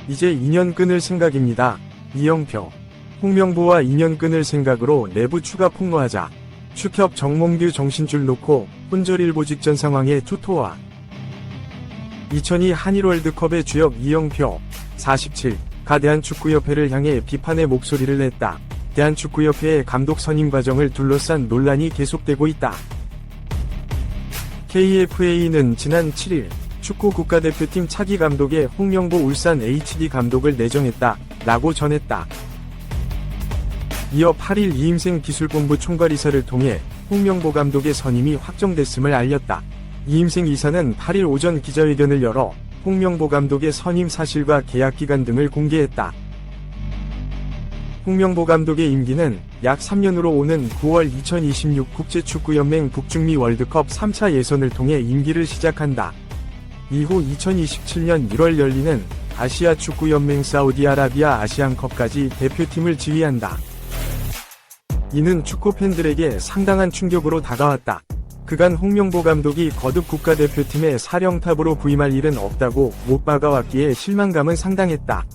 이제 인연 끊을 생각입니다. 이영표. 홍명보와 인연 끊을 생각으로 내부 추가 폭로하자. 축협 정몽규 정신줄 놓고 혼절일보 직전 상황에 투토와. 2002 한일 월드컵의 주역 이영표 47가 대한축구협회를 향해 비판의 목소리를 냈다. 대한축구협회의 감독 선임 과정을 둘러싼 논란이 계속되고 있다. KFA는 지난 7일 축구 국가대표팀 차기 감독에 홍명보 울산 HD 감독을 내정했다 라고 전했다. 이어 8일 이임생 기술본부 총괄이사를 통해 홍명보 감독의 선임이 확정됐음을 알렸다. 이임생 이사는 8일 오전 기자회견을 열어 홍명보 감독의 선임 사실과 계약기간 등을 공개했다. 홍명보 감독의 임기는 약 3년으로 오는 9월 2026 국제축구연맹 북중미 월드컵 3차 예선을 통해 임기를 시작한다. 이후 2027년 1월 열리는 아시아 축구연맹 사우디아라비아 아시안컵까지 대표팀을 지휘한다. 이는 축구 팬들에게 상당한 충격으로 다가왔다. 그간 홍명보 감독이 거듭 국가대표팀의 사령탑으로 부임할 일은 없다고 못 박아왔기에 실망감은 상당했다.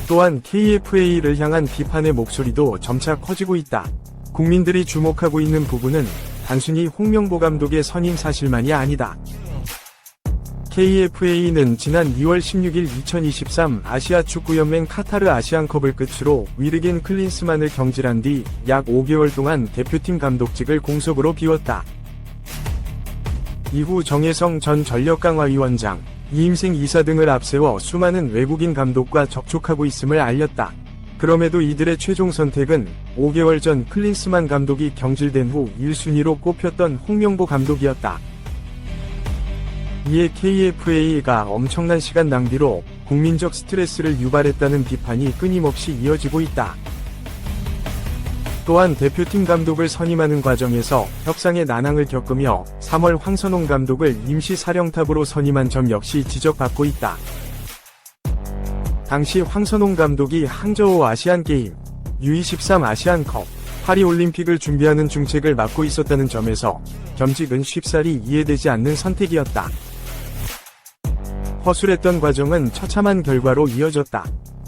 또한 KFA를 향한 비판의 목소리도 점차 커지고 있다. 국민들이 주목하고 있는 부분은 단순히 홍명보 감독의 선임 사실만이 아니다. KFA는 지난 2월 16일 2023 아시아축구연맹 카타르 아시안컵을 끝으로 위르겐 클린스만을 경질한 뒤 약 5개월 동안 대표팀 감독직을 공석으로 비웠다. 이후 정혜성 전 전력강화위원장, 이임생 이사 등을 앞세워 수많은 외국인 감독과 접촉하고 있음을 알렸다. 그럼에도 이들의 최종 선택은 5개월 전 클린스만 감독이 경질된 후 1순위로 꼽혔던 홍명보 감독이었다. 이에 KFA가 엄청난 시간 낭비로 국민적 스트레스를 유발했다는 비판이 끊임없이 이어지고 있다. 또한 대표팀 감독을 선임하는 과정에서 협상의 난항을 겪으며 3월 황선홍 감독을 임시 사령탑으로 선임한 점 역시 지적받고 있다. 당시 황선홍 감독이 항저우 아시안게임, U23 아시안컵, 파리올림픽을 준비하는 중책을 맡고 있었다는 점에서 겸직은 쉽사리 이해되지 않는 선택이었다. 허술했던 과정은 처참한 결과로 이어졌다.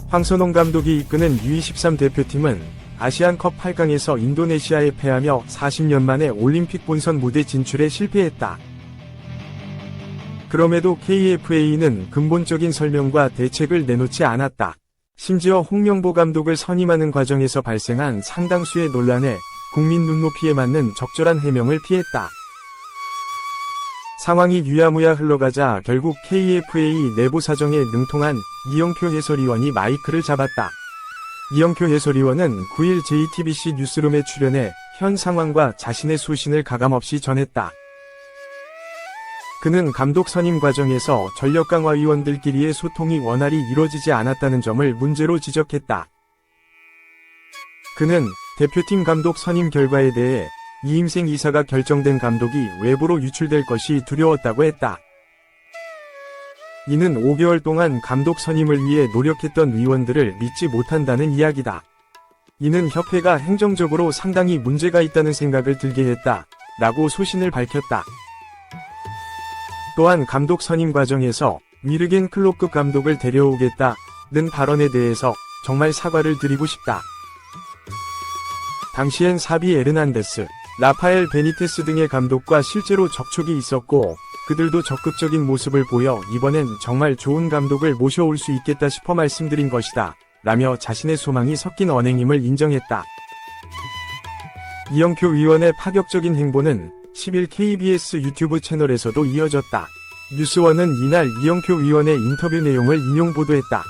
황선홍 감독이 이끄는 U23 대표팀은 아시안컵 8강에서 인도네시아에 패하며 40년 만에 올림픽 본선 무대 진출에 실패했다. 그럼에도 KFA는 근본적인 설명과 대책을 내놓지 않았다. 심지어 홍명보 감독을 선임하는 과정에서 발생한 상당수의 논란에 국민 눈높이에 맞는 적절한 해명을 피했다. 상황이 유야무야 흘러가자 결국 KFA 내부 사정에 능통한 이영표 해설위원이 마이크를 잡았다. 이영표 해설위원은 9일 JTBC 뉴스룸에 출연해 현 상황과 자신의 소신을 가감없이 전했다. 그는 감독 선임 과정에서 전력강화위원들끼리의 소통이 원활히 이뤄지지 않았다는 점을 문제로 지적했다. 그는 대표팀 감독 선임 결과에 대해 이임생 이사가 결정된 감독이 외부로 유출될 것이 두려웠다고 했다. 이는 5개월 동안 감독 선임을 위해 노력했던 위원들을 믿지 못한다는 이야기다. 이는 협회가 행정적으로 상당히 문제가 있다는 생각을 들게 했다. 라고 소신을 밝혔다. 또한 감독 선임 과정에서 위르겐 클롭급 감독을 데려오겠다는 발언에 대해서 정말 사과를 드리고 싶다. 당시엔 사비 에르난데스, 라파엘 베니테스 등의 감독과 실제로 접촉이 있었고 그들도 적극적인 모습을 보여 이번엔 정말 좋은 감독을 모셔올 수 있겠다 싶어 말씀드린 것이다. 라며 자신의 소망이 섞인 언행임을 인정했다. 이영표 위원의 파격적인 행보는 10일 KBS 유튜브 채널에서도 이어졌다. 뉴스원은 이날 이영표 위원의 인터뷰 내용을 인용 보도했다.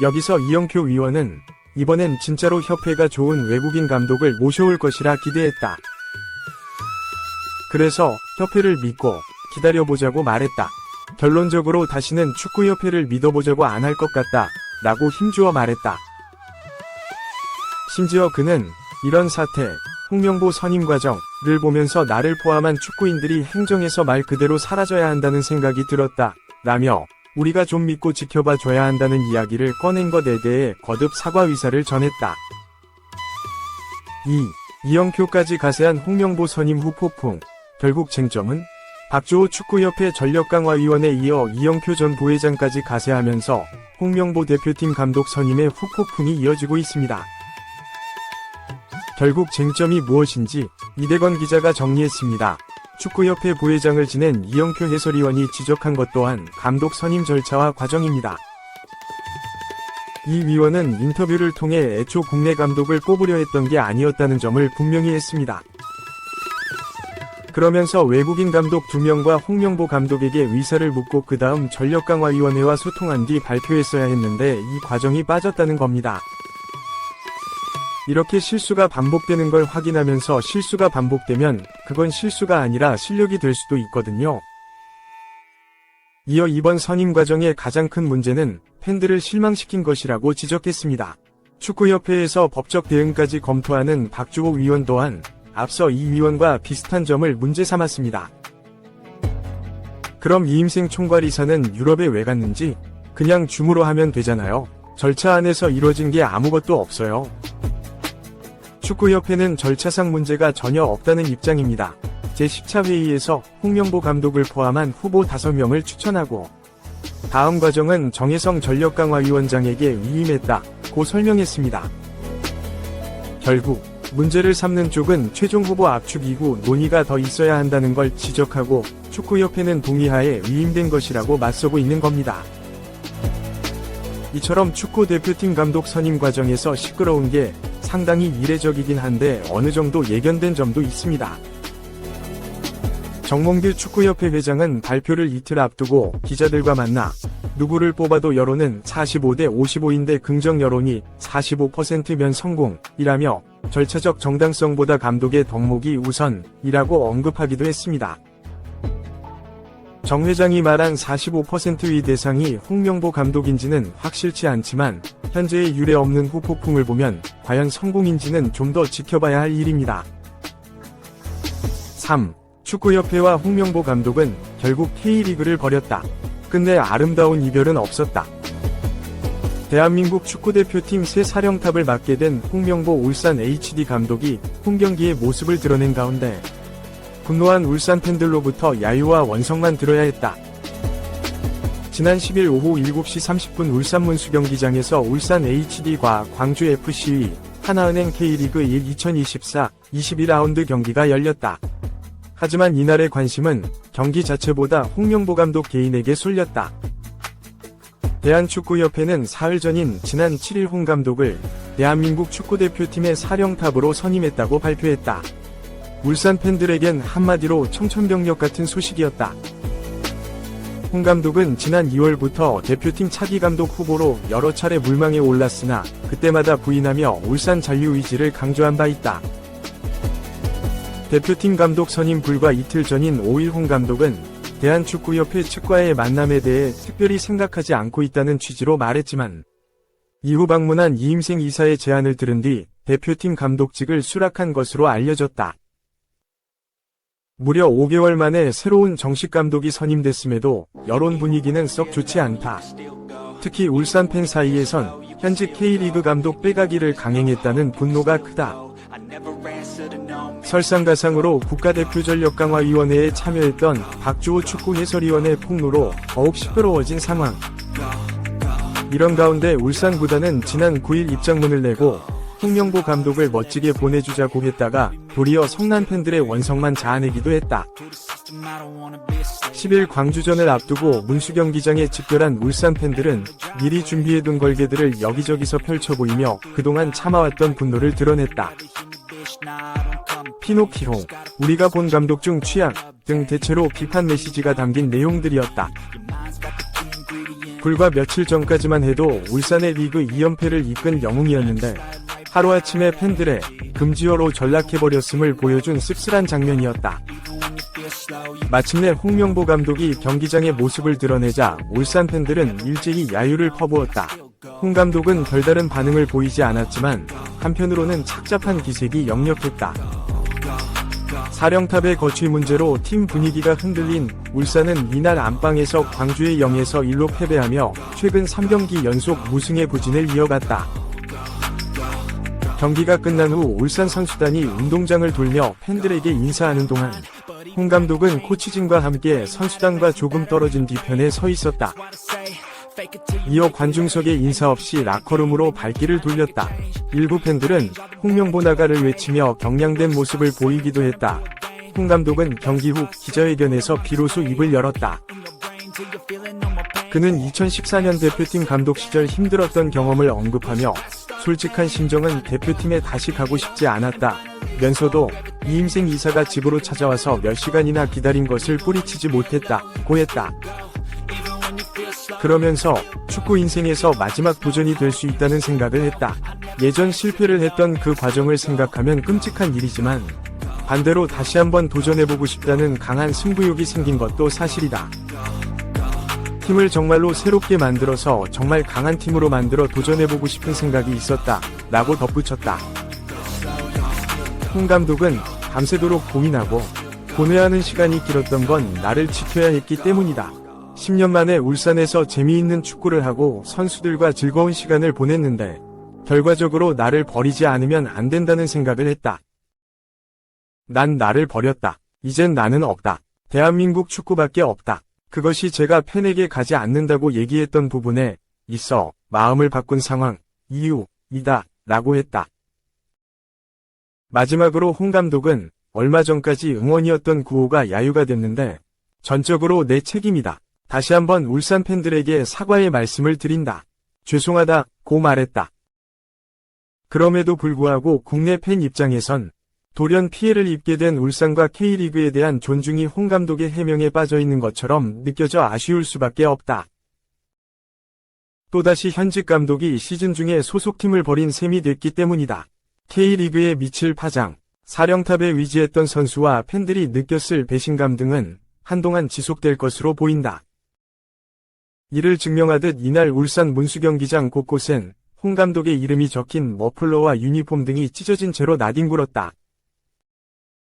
여기서 이영표 위원은 이번엔 진짜로 협회가 좋은 외국인 감독을 모셔올 것이라 기대했다. 그래서 협회를 믿고 기다려보자고 말했다. 결론적으로 다시는 축구협회를 믿어보자고 안 할 것 같다. 라고 힘주어 말했다. 심지어 그는 이런 사태, 홍명보 선임 과정을 보면서 나를 포함한 축구인들이 행정에서 말 그대로 사라져야 한다는 생각이 들었다. 라며 우리가 좀 믿고 지켜봐 줘야 한다는 이야기를 꺼낸 것에 대해 거듭 사과 의사를 전했다. 이영표까지 가세한 홍명보 선임 후 폭풍. 결국 쟁점은 박주호 축구협회 전력강화위원에 이어 이영표 전 부회장까지 가세하면서 홍명보 대표팀 감독 선임의 후폭풍이 이어지고 있습니다. 결국 쟁점이 무엇인지 이대건 기자가 정리했습니다. 축구협회 부회장을 지낸 이영표 해설위원이 지적한 것 또한 감독 선임 절차와 과정입니다. 이 위원은 인터뷰를 통해 애초 국내 감독을 꼽으려 했던 게 아니었다는 점을 분명히 했습니다. 그러면서 외국인 감독 2명과 홍명보 감독에게 의사를 묻고 그 다음 전력강화위원회와 소통한 뒤 발표했어야 했는데 이 과정이 빠졌다는 겁니다. 이렇게 실수가 반복되는 걸 확인하면서 실수가 반복되면 그건 실수가 아니라 실력이 될 수도 있거든요. 이어 이번 선임 과정의 가장 큰 문제는 팬들을 실망시킨 것이라고 지적했습니다. 축구협회에서 법적 대응까지 검토하는 박주호 위원 또한 앞서 이 위원과 비슷한 점을 문제 삼았습니다. 그럼 이임생 총괄이사는 유럽에 왜 갔는지 그냥 줌으로 하면 되잖아요. 절차 안에서 이뤄진 게 아무것도 없어요. 축구협회는 절차상 문제가 전혀 없다는 입장입니다. 제10차 회의에서 홍명보 감독을 포함한 후보 5명을 추천하고 다음 과정은 정혜성 전력강화위원장에게 위임했다고 설명했습니다. 결국 문제를 삼는 쪽은 최종 후보 압축 이후 논의가 더 있어야 한다는 걸 지적하고 축구협회는 동의하에 위임된 것이라고 맞서고 있는 겁니다. 이처럼 축구 대표팀 감독 선임 과정에서 시끄러운 게 상당히 이례적이긴 한데 어느 정도 예견된 점도 있습니다. 정몽길 축구협회 회장은 발표를 이틀 앞두고 기자들과 만나 누구를 뽑아도 여론은 45대 55인데 긍정 여론이 45%면 성공이라며 절차적 정당성보다 감독의 덕목이 우선이라고 언급하기도 했습니다. 정 회장이 말한 45%의 대상이 홍명보 감독인지는 확실치 않지만 현재의 유례 없는 후폭풍을 보면 과연 성공인지는 좀 더 지켜봐야 할 일입니다. 3. 축구협회와 홍명보 감독은 결국 K리그를 버렸다. 끝내 아름다운 이별은 없었다. 대한민국 축구대표팀 새 사령탑을 맡게 된 홍명보 울산 HD 감독이 홈경기의 모습을 드러낸 가운데 분노한 울산 팬들로부터 야유와 원성만 들어야 했다. 지난 10일 오후 7시 30분 울산 문수경기장에서 울산 HD과 광주FC의 하나은행 K리그 1 2024 21라운드 경기가 열렸다. 하지만 이날의 관심은 경기 자체보다 홍명보 감독 개인에게 쏠렸다. 대한축구협회는 사흘 전인 지난 7일 홍 감독을 대한민국 축구대표팀의 사령탑으로 선임했다고 발표했다. 울산 팬들에겐 한마디로 청천벽력 같은 소식이었다. 홍 감독은 지난 2월부터 대표팀 차기 감독 후보로 여러 차례 물망에 올랐으나 그때마다 부인하며 울산 잔류 의지를 강조한 바 있다. 대표팀 감독 선임 불과 이틀 전인 5일 홍 감독은 대한축구협회 측과의 만남에 대해 특별히 생각하지 않고 있다는 취지로 말했지만 이후 방문한 이임생 이사의 제안을 들은 뒤 대표팀 감독직을 수락한 것으로 알려졌다. 무려 5개월 만에 새로운 정식 감독이 선임됐음에도 여론 분위기는 썩 좋지 않다. 특히 울산 팬 사이에선 현직 K리그 감독 빼가기를 강행했다는 분노가 크다. 설상가상으로 국가대표 전력강화위원회에 참여했던 박주호 축구 해설위원의 폭로로 더욱 시끄러워진 상황. 이런 가운데 울산 구단은 지난 9일 입장문을 내고 홍명보 감독을 멋지게 보내주자고 했다가 도리어 성난 팬들의 원성만 자아내기도 했다. 10일 광주전을 앞두고 문수경기장에 집결한 울산 팬들은 미리 준비해둔 걸개들을 여기저기서 펼쳐 보이며 그동안 참아왔던 분노를 드러냈다. 피노키오, 우리가 본 감독 중 취약 등 대체로 비판 메시지가 담긴 내용들이었다. 불과 며칠 전까지만 해도 울산의 리그 2연패를 이끈 영웅이었는데 하루아침에 팬들의 금지어로 전락해버렸음을 보여준 씁쓸한 장면이었다. 마침내 홍명보 감독이 경기장의 모습을 드러내자 울산 팬들은 일제히 야유를 퍼부었다. 홍 감독은 별다른 반응을 보이지 않았지만 한편으로는 착잡한 기색이 역력했다. 사령탑의 거취 문제로 팀 분위기가 흔들린 울산은 이날 안방에서 광주의 0에서 1로 패배하며 최근 3경기 연속 무승의 부진을 이어갔다. 경기가 끝난 후 울산 선수단이 운동장을 돌며 팬들에게 인사하는 동안 홍 감독은 코치진과 함께 선수단과 조금 떨어진 뒤편에 서 있었다. 이어 관중석에 인사 없이 라커룸으로 발길을 돌렸다. 일부 팬들은 홍명보 나가를 외치며 격량된 모습을 보이기도 했다. 홍 감독은 경기 후 기자회견에서 비로소 입을 열었다. 그는 2014년 대표팀 감독 시절 힘들었던 경험을 언급하며 솔직한 심정은 대표팀에 다시 가고 싶지 않았다 면서도 이임생 이사가 집으로 찾아와서 몇 시간이나 기다린 것을 뿌리치지 못했다고 했다. 그러면서 축구 인생에서 마지막 도전이 될 수 있다는 생각을 했다. 예전 실패를 했던 그 과정을 생각하면 끔찍한 일이지만 반대로 다시 한번 도전해보고 싶다는 강한 승부욕이 생긴 것도 사실이다. 팀을 정말로 새롭게 만들어서 정말 강한 팀으로 만들어 도전해보고 싶은 생각이 있었다 라고 덧붙였다. 홍 감독은 밤새도록 고민하고 고뇌하는 시간이 길었던 건 나를 지켜야 했기 때문이다. 10년 만에 울산에서 재미있는 축구를 하고 선수들과 즐거운 시간을 보냈는데 결과적으로 나를 버리지 않으면 안 된다는 생각을 했다. 난 나를 버렸다. 이젠 나는 없다. 대한민국 축구밖에 없다. 그것이 제가 팬에게 가지 않는다고 얘기했던 부분에 있어 마음을 바꾼 상황, 이유이다 라고 했다. 마지막으로 홍 감독은 얼마 전까지 응원이었던 구호가 야유가 됐는데 전적으로 내 책임이다. 다시 한번 울산 팬들에게 사과의 말씀을 드린다. 죄송하다고 말했다. 그럼에도 불구하고 국내 팬 입장에선 돌연 피해를 입게 된 울산과 K리그에 대한 존중이 홍 감독의 해명에 빠져있는 것처럼 느껴져 아쉬울 수밖에 없다. 또다시 현직 감독이 시즌 중에 소속팀을 버린 셈이 됐기 때문이다. K리그에 미칠 파장, 사령탑에 위지했던 선수와 팬들이 느꼈을 배신감 등은 한동안 지속될 것으로 보인다. 이를 증명하듯 이날 울산 문수경기장 곳곳엔 홍 감독의 이름이 적힌 머플러와 유니폼 등이 찢어진 채로 나뒹굴었다.